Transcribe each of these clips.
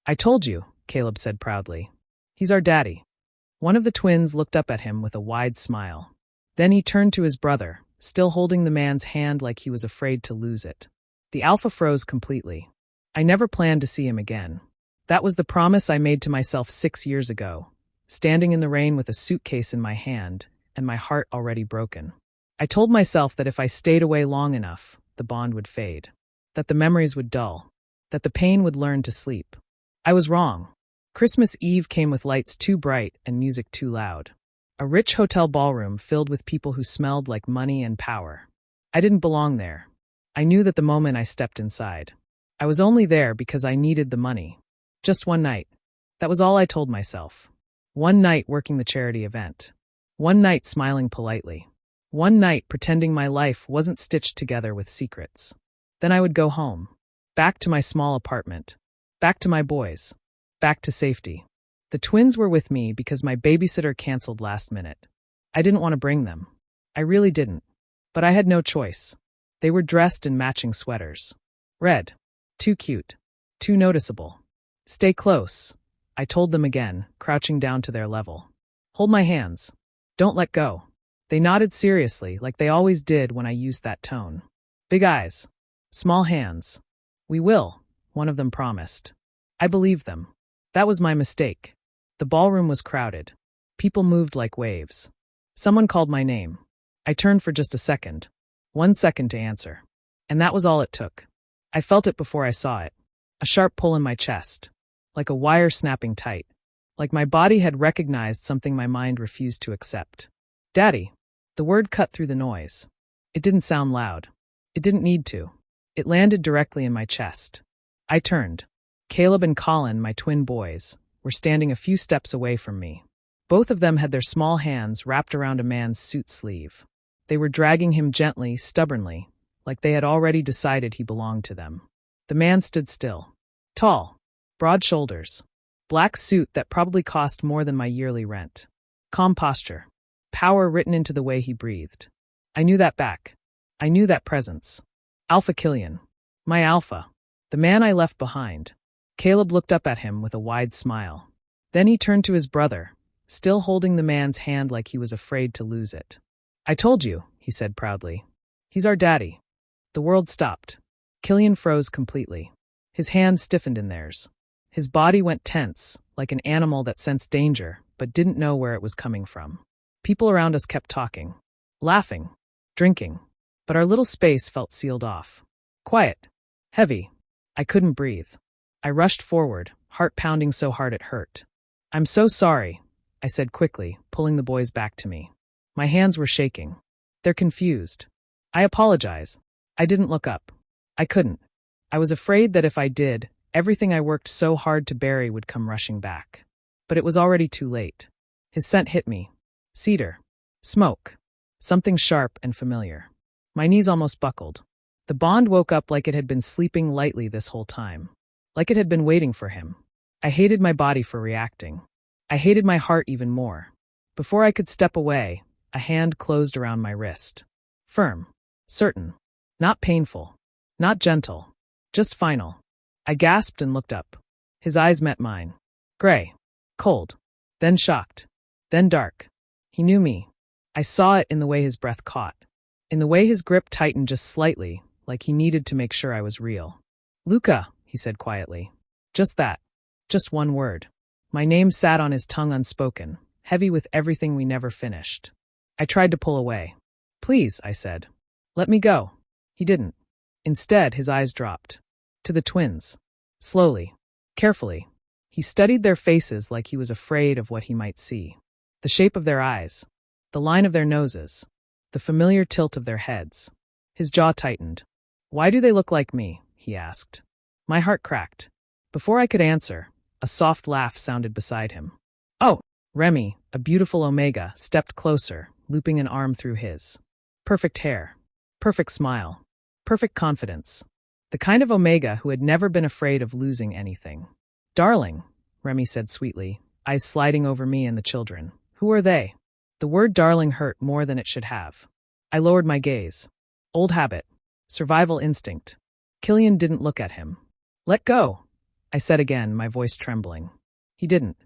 I told you, Caleb said proudly. He's our daddy. One of the twins looked up at him with a wide smile. Then he turned to his brother, still holding the man's hand like he was afraid to lose it. The alpha froze completely. I never planned to see him again. That was the promise I made to myself 6 years ago, standing in the rain with a suitcase in my hand and my heart already broken. I told myself that if I stayed away long enough, the bond would fade, that the memories would dull, that the pain would learn to sleep. I was wrong. Christmas Eve came with lights too bright and music too loud. A rich hotel ballroom filled with people who smelled like money and power. I didn't belong there. I knew that the moment I stepped inside. I was only there because I needed the money. Just one night. That was all I told myself. One night working the charity event. One night smiling politely. One night pretending my life wasn't stitched together with secrets. Then I would go home. Back to my small apartment. Back to my boys. Back to safety. The twins were with me because my babysitter canceled last minute. I didn't want to bring them. I really didn't. But I had no choice. They were dressed in matching sweaters. Red. Too cute. Too noticeable. Stay close, I told them again, crouching down to their level. Hold my hands. Don't let go. They nodded seriously, like they always did when I used that tone. Big eyes. Small hands. We will, one of them promised. I believed them. That was my mistake. The ballroom was crowded. People moved like waves. Someone called my name. I turned for just a second. 1 second to answer. And that was all it took. I felt it before I saw it. A sharp pull in my chest. Like a wire snapping tight. Like my body had recognized something my mind refused to accept. Daddy. The word cut through the noise. It didn't sound loud. It didn't need to. It landed directly in my chest. I turned. Caleb and Colin, my twin boys, were standing a few steps away from me. Both of them had their small hands wrapped around a man's suit sleeve. They were dragging him gently, stubbornly, like they had already decided he belonged to them. The man stood still. Tall. Broad shoulders. Black suit that probably cost more than my yearly rent. Calm posture. Power written into the way he breathed. I knew that back. I knew that presence. Alpha Killian. My alpha. The man I left behind. Caleb looked up at him with a wide smile. Then he turned to his brother, still holding the man's hand like he was afraid to lose it. I told you, he said proudly. He's our daddy. The world stopped. Killian froze completely. His hands stiffened in theirs. His body went tense, like an animal that sensed danger, but didn't know where it was coming from. People around us kept talking, laughing, drinking, but our little space felt sealed off. Quiet. Heavy. I couldn't breathe. I rushed forward, heart pounding so hard it hurt. I'm so sorry, I said quickly, pulling the boys back to me. My hands were shaking. They're confused. I apologize. I didn't look up. I couldn't. I was afraid that if I did, everything I worked so hard to bury would come rushing back. But it was already too late. His scent hit me. Cedar. Smoke. Something sharp and familiar. My knees almost buckled. The bond woke up like it had been sleeping lightly this whole time. Like it had been waiting for him. I hated my body for reacting. I hated my heart even more. Before I could step away, a hand closed around my wrist. Firm. Certain. Not painful. Not gentle. Just final. I gasped and looked up. His eyes met mine. Gray. Cold. Then shocked. Then dark. He knew me. I saw it in the way his breath caught. In the way his grip tightened just slightly, like he needed to make sure I was real. Luca, he said quietly. Just that. Just one word. My name sat on his tongue unspoken, heavy with everything we never finished. I tried to pull away. Please, I said. Let me go. He didn't. Instead, his eyes dropped. To the twins. Slowly. Carefully. He studied their faces like he was afraid of what he might see. The shape of their eyes. The line of their noses. The familiar tilt of their heads. His jaw tightened. Why do they look like me? He asked. My heart cracked. Before I could answer, a soft laugh sounded beside him. Oh! Remy, a beautiful Omega, stepped closer, looping an arm through his. Perfect hair. Perfect smile. Perfect confidence. The kind of Omega who had never been afraid of losing anything. Darling, Remy said sweetly, eyes sliding over me and the children. Who are they? The word darling hurt more than it should have. I lowered my gaze. Old habit. Survival instinct. Killian didn't look at him. Let go, I said again, my voice trembling. He didn't.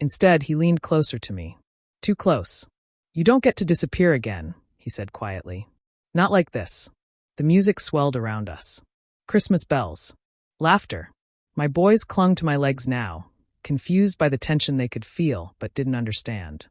Instead, he leaned closer to me. Too close. You don't get to disappear again, he said quietly. Not like this. The music swelled around us. Christmas bells. Laughter. My boys clung to my legs now, confused by the tension they could feel but didn't understand.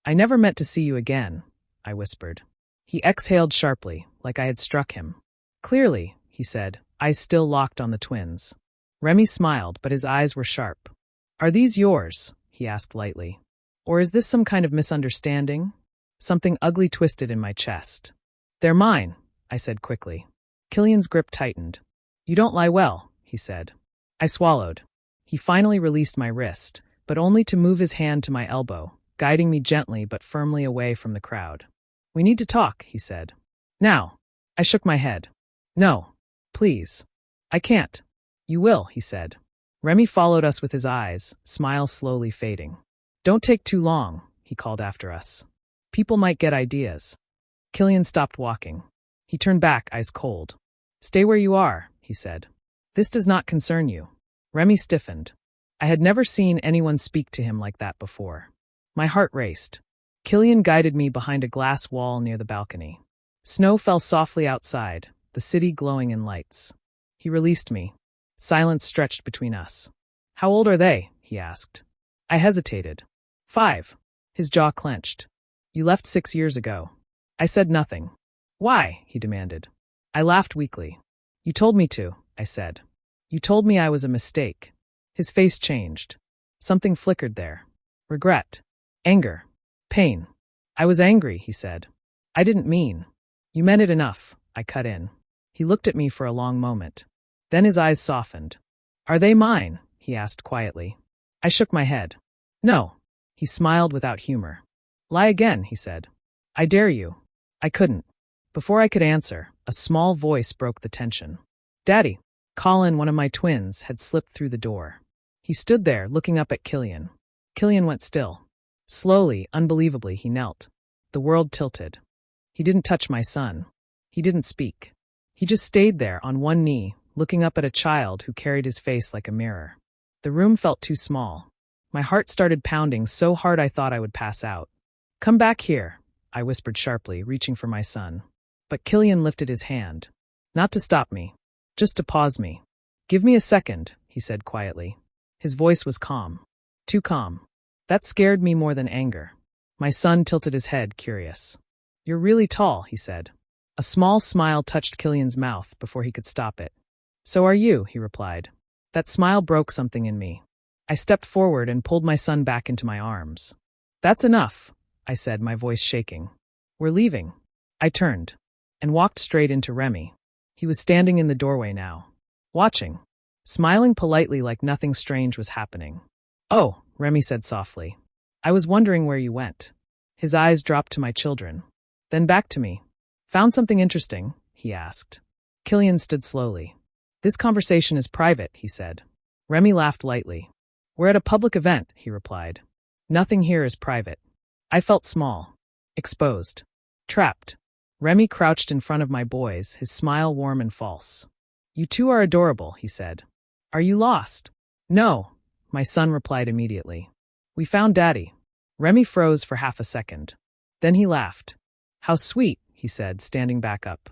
I never meant to see you again, I whispered. He exhaled sharply, like I had struck him. Clearly, he said, eyes still locked on the twins. Remy smiled, but his eyes were sharp. Are these yours? He asked lightly. Or is this some kind of misunderstanding? Something ugly twisted in my chest. They're mine, I said quickly. Killian's grip tightened. You don't lie well, he said. I swallowed. He finally released my wrist, but only to move his hand to my elbow, guiding me gently but firmly away from the crowd. We need to talk, he said. Now. I shook my head. No. Please. I can't. You will, he said. Remy followed us with his eyes, smile slowly fading. Don't take too long, he called after us. People might get ideas. Killian stopped walking. He turned back, eyes cold. Stay where you are, he said. This does not concern you. Remy stiffened. I had never seen anyone speak to him like that before. My heart raced. Killian guided me behind a glass wall near the balcony. Snow fell softly outside, the city glowing in lights. He released me. Silence stretched between us. How old are they? He asked. I hesitated. 5. His jaw clenched. You left 6 years ago. I said nothing. Why? He demanded. I laughed weakly. You told me to, I said. You told me I was a mistake. His face changed. Something flickered there. Regret. Anger. Pain. I was angry, he said. I didn't mean. You meant it enough, I cut in. He looked at me for a long moment. Then his eyes softened. Are they mine? He asked quietly. I shook my head. No. He smiled without humor. Lie again, he said. I dare you. I couldn't. Before I could answer, a small voice broke the tension. Daddy. Colin, one of my twins, had slipped through the door. He stood there, looking up at Killian. Killian went still. Slowly, unbelievably, he knelt. The world tilted. He didn't touch my son. He didn't speak. He just stayed there on one knee, looking up at a child who carried his face like a mirror. The room felt too small. My heart started pounding so hard I thought I would pass out. Come back here, I whispered sharply, reaching for my son. But Killian lifted his hand. Not to stop me. Just to pause me. Give me a second, he said quietly. His voice was calm. Too calm. That scared me more than anger. My son tilted his head, curious. You're really tall, he said. A small smile touched Killian's mouth before he could stop it. So are you, he replied. That smile broke something in me. I stepped forward and pulled my son back into my arms. That's enough, I said, my voice shaking. We're leaving. I turned and walked straight into Remy. He was standing in the doorway now, watching, smiling politely like nothing strange was happening. Oh, Remy said softly. I was wondering where you went. His eyes dropped to my children, then back to me. Found something interesting? He asked. Killian stood slowly. This conversation is private, he said. Remy laughed lightly. We're at a public event, he replied. Nothing here is private. I felt small, exposed, trapped. Remy crouched in front of my boys, his smile warm and false. You two are adorable, he said. Are you lost? No, my son replied immediately. We found Daddy. Remy froze for half a second. Then he laughed. How sweet, he said, standing back up.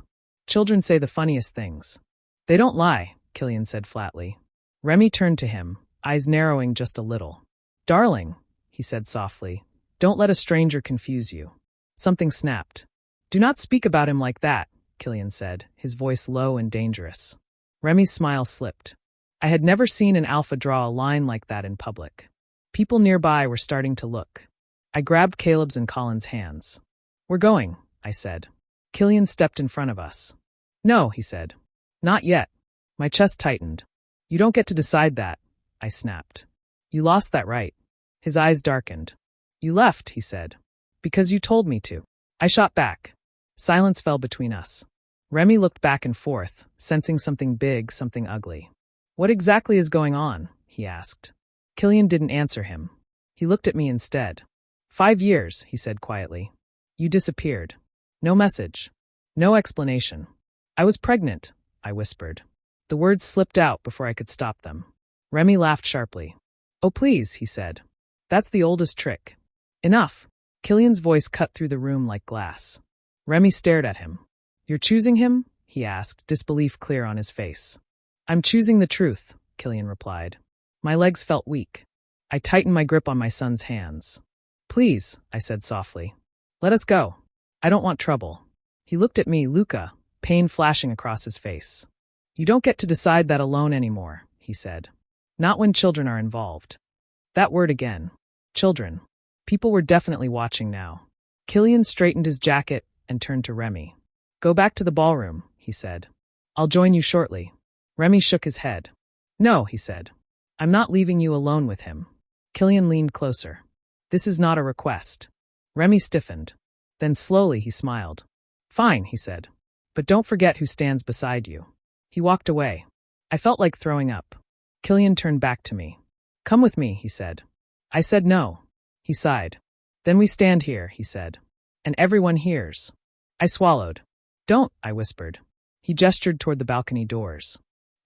Children say the funniest things. They don't lie, Killian said flatly. Remy turned to him, eyes narrowing just a little. Darling, he said softly, don't let a stranger confuse you. Something snapped. Do not speak about him like that, Killian said, his voice low and dangerous. Remy's smile slipped. I had never seen an alpha draw a line like that in public. People nearby were starting to look. I grabbed Caleb's and Colin's hands. We're going, I said. Killian stepped in front of us. No, he said. Not yet. My chest tightened. You don't get to decide that, I snapped. You lost that right. His eyes darkened. You left, he said. Because you told me to. I shot back. Silence fell between us. Remy looked back and forth, sensing something big, something ugly. What exactly is going on? He asked. Killian didn't answer him. He looked at me instead. 5 years, he said quietly. You disappeared. No message. No explanation. I was pregnant, I whispered. The words slipped out before I could stop them. Remy laughed sharply. Oh please, he said. That's the oldest trick. Enough. Killian's voice cut through the room like glass. Remy stared at him. You're choosing him? He asked, disbelief clear on his face. I'm choosing the truth, Killian replied. My legs felt weak. I tightened my grip on my son's hands. Please, I said softly. Let us go. I don't want trouble. He looked at me, Luca, pain flashing across his face. You don't get to decide that alone anymore, he said. Not when children are involved. That word again. Children. People were definitely watching now. Killian straightened his jacket and turned to Remy. Go back to the ballroom, he said. I'll join you shortly. Remy shook his head. No, he said. I'm not leaving you alone with him. Killian leaned closer. This is not a request. Remy stiffened. Then slowly he smiled. Fine, he said. But don't forget who stands beside you. He walked away. I felt like throwing up. Killian turned back to me. Come with me, he said. I said no. He sighed. Then we stand here, he said. And everyone hears. I swallowed. Don't, I whispered. He gestured toward the balcony doors.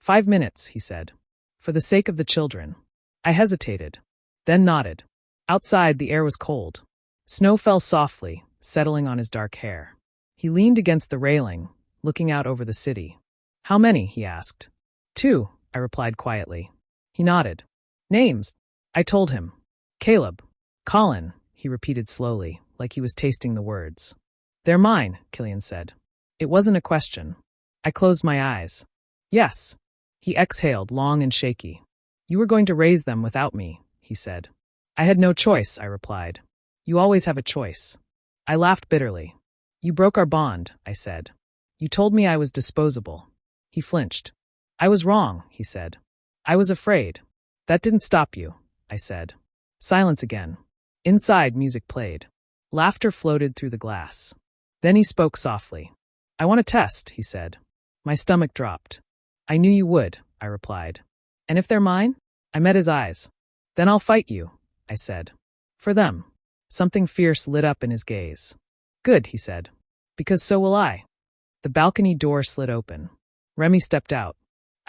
5 minutes, he said. For the sake of the children. I hesitated. Then nodded. Outside, the air was cold. Snow fell softly, settling on his dark hair. He leaned against the railing, looking out over the city. How many? He asked. 2, I replied quietly. He nodded. Names? I told him. Caleb. Colin, he repeated slowly, like he was tasting the words. They're mine, Killian said. It wasn't a question. I closed my eyes. Yes. He exhaled, long and shaky. You were going to raise them without me, he said. I had no choice, I replied. You always have a choice. I laughed bitterly. You broke our bond, I said. You told me I was disposable. He flinched. I was wrong, he said. I was afraid. That didn't stop you, I said. Silence again. Inside, music played. Laughter floated through the glass. Then he spoke softly. I want a test, he said. My stomach dropped. I knew you would, I replied. And if they're mine? I met his eyes. Then I'll fight you, I said. For them. Something fierce lit up in his gaze. Good, he said. Because so will I. The balcony door slid open. Remy stepped out.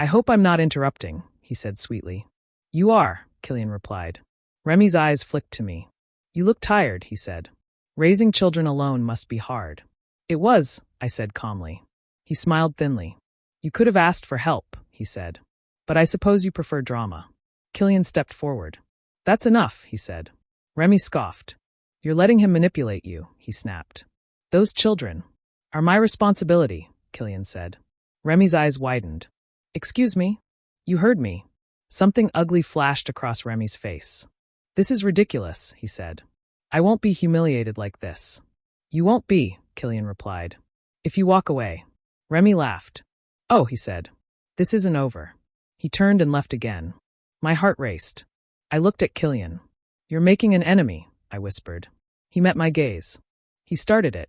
I hope I'm not interrupting, he said sweetly. You are, Killian replied. Remy's eyes flicked to me. You look tired, he said. Raising children alone must be hard. It was, I said calmly. He smiled thinly. You could have asked for help, he said. But I suppose you prefer drama. Killian stepped forward. That's enough, he said. Remy scoffed. You're letting him manipulate you, he snapped. Those children are my responsibility, Killian said. Remy's eyes widened. Excuse me? You heard me. Something ugly flashed across Remy's face. This is ridiculous, he said. I won't be humiliated like this. You won't be, Killian replied. If you walk away. Remy laughed. Oh, he said. This isn't over. He turned and left again. My heart raced. I looked at Killian. You're making an enemy, I whispered. He met my gaze. He started it.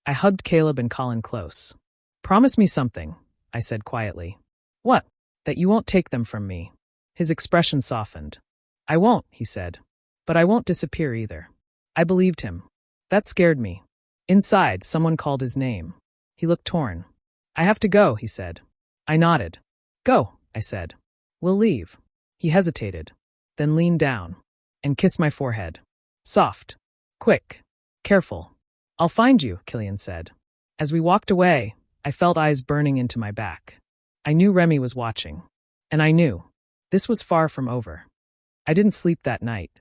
I hugged Caleb and Colin close. Promise me something, I said quietly. What? That you won't take them from me. His expression softened. I won't, he said. But I won't disappear either. I believed him. That scared me. Inside, someone called his name. He looked torn. I have to go, he said. I nodded. Go, I said. We'll leave. He hesitated, then leaned down and kissed my forehead. Soft. Quick. Careful. I'll find you, Killian said. As we walked away, I felt eyes burning into my back. I knew Remy was watching. And I knew. This was far from over. I didn't sleep that night.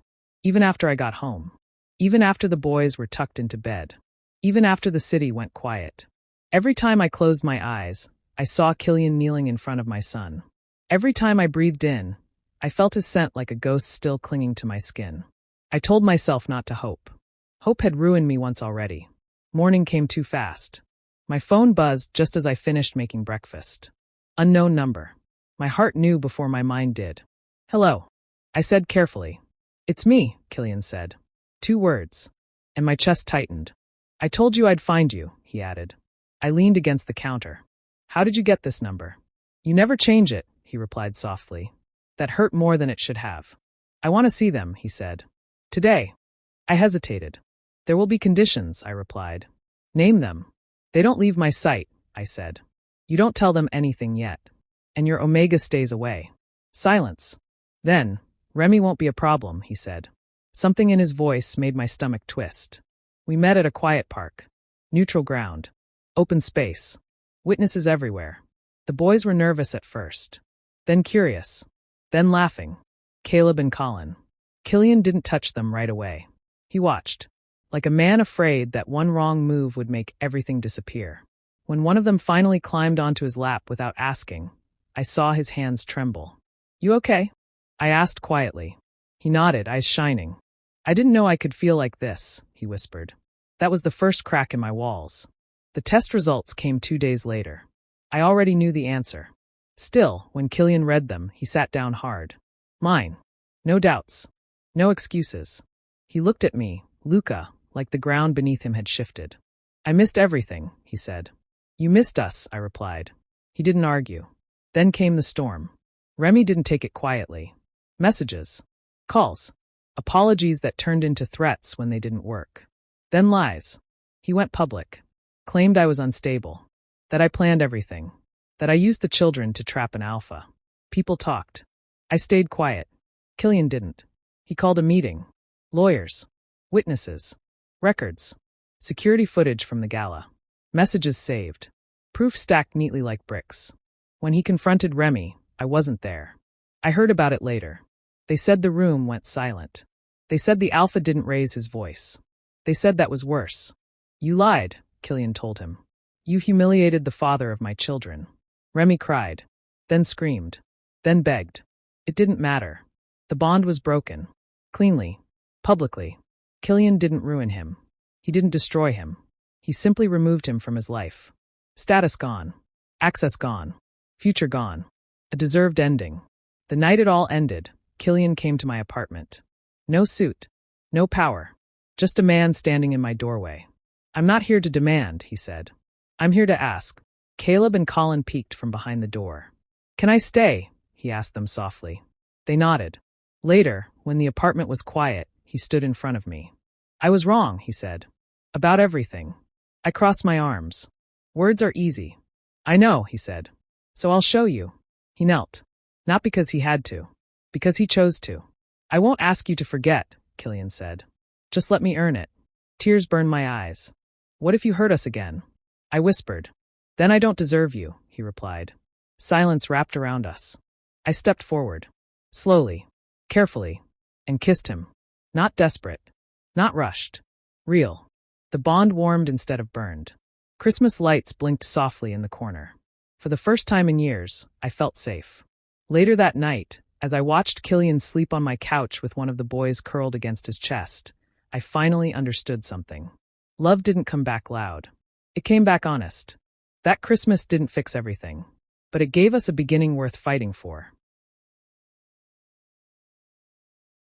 Even after I got home. Even after the boys were tucked into bed. Even after the city went quiet. Every time I closed my eyes, I saw Killian kneeling in front of my son. Every time I breathed in, I felt his scent like a ghost still clinging to my skin. I told myself not to hope. Hope had ruined me once already. Morning came too fast. My phone buzzed just as I finished making breakfast. Unknown number. My heart knew before my mind did. Hello. I said carefully. It's me, Killian said. 2 words. And my chest tightened. I told you I'd find you, he added. I leaned against the counter. How did you get this number? You never change it, he replied softly. That hurt more than it should have. I want to see them, he said. Today. I hesitated. There will be conditions, I replied. Name them. They don't leave my sight, I said. You don't tell them anything yet. And your Omega stays away. Silence. Then, Remy won't be a problem, he said. Something in his voice made my stomach twist. We met at a quiet park. Neutral ground. Open space. Witnesses everywhere. The boys were nervous at first. Then curious. Then laughing. Caleb and Colin. Killian didn't touch them right away. He watched. Like a man afraid that one wrong move would make everything disappear. When one of them finally climbed onto his lap without asking, I saw his hands tremble. You okay? I asked quietly. He nodded, eyes shining. I didn't know I could feel like this, he whispered. That was the first crack in my walls. The test results came 2 days later. I already knew the answer. Still, when Killian read them, he sat down hard. Mine. No doubts. No excuses. He looked at me, Luca, like the ground beneath him had shifted. I missed everything, he said. You missed us, I replied. He didn't argue. Then came the storm. Remy didn't take it quietly. Messages. Calls. Apologies that turned into threats when they didn't work. Then lies. He went public. Claimed I was unstable. That I planned everything. That I used the children to trap an alpha. People talked. I stayed quiet. Killian didn't. He called a meeting. Lawyers. Witnesses. Records. Security footage from the gala. Messages saved. Proof stacked neatly like bricks. When he confronted Remy, I wasn't there. I heard about it later. They said the room went silent. They said the alpha didn't raise his voice. They said that was worse. You lied, Killian told him. You humiliated the father of my children. Remy cried. Then screamed. Then begged. It didn't matter. The bond was broken. Cleanly. Publicly. Killian didn't ruin him. He didn't destroy him. He simply removed him from his life. Status gone. Access gone. Future gone. A deserved ending. The night it all ended, Killian came to my apartment. No suit. No power. Just a man standing in my doorway. I'm not here to demand, he said. I'm here to ask. Caleb and Colin peeked from behind the door. Can I stay? He asked them softly. They nodded. Later, when the apartment was quiet, he stood in front of me. I was wrong, he said. About everything. I crossed my arms. Words are easy. I know, he said. So I'll show you. He knelt. Not because he had to. Because he chose to. I won't ask you to forget, Killian said. Just let me earn it. Tears burned my eyes. What if you hurt us again? I whispered. Then I don't deserve you, he replied. Silence wrapped around us. I stepped forward. Slowly. Carefully. And kissed him. Not desperate. Not rushed. Real. The bond warmed instead of burned. Christmas lights blinked softly in the corner. For the first time in years, I felt safe. Later that night, as I watched Killian sleep on my couch with one of the boys curled against his chest, I finally understood something. Love didn't come back loud. It came back honest. That Christmas didn't fix everything. But it gave us a beginning worth fighting for.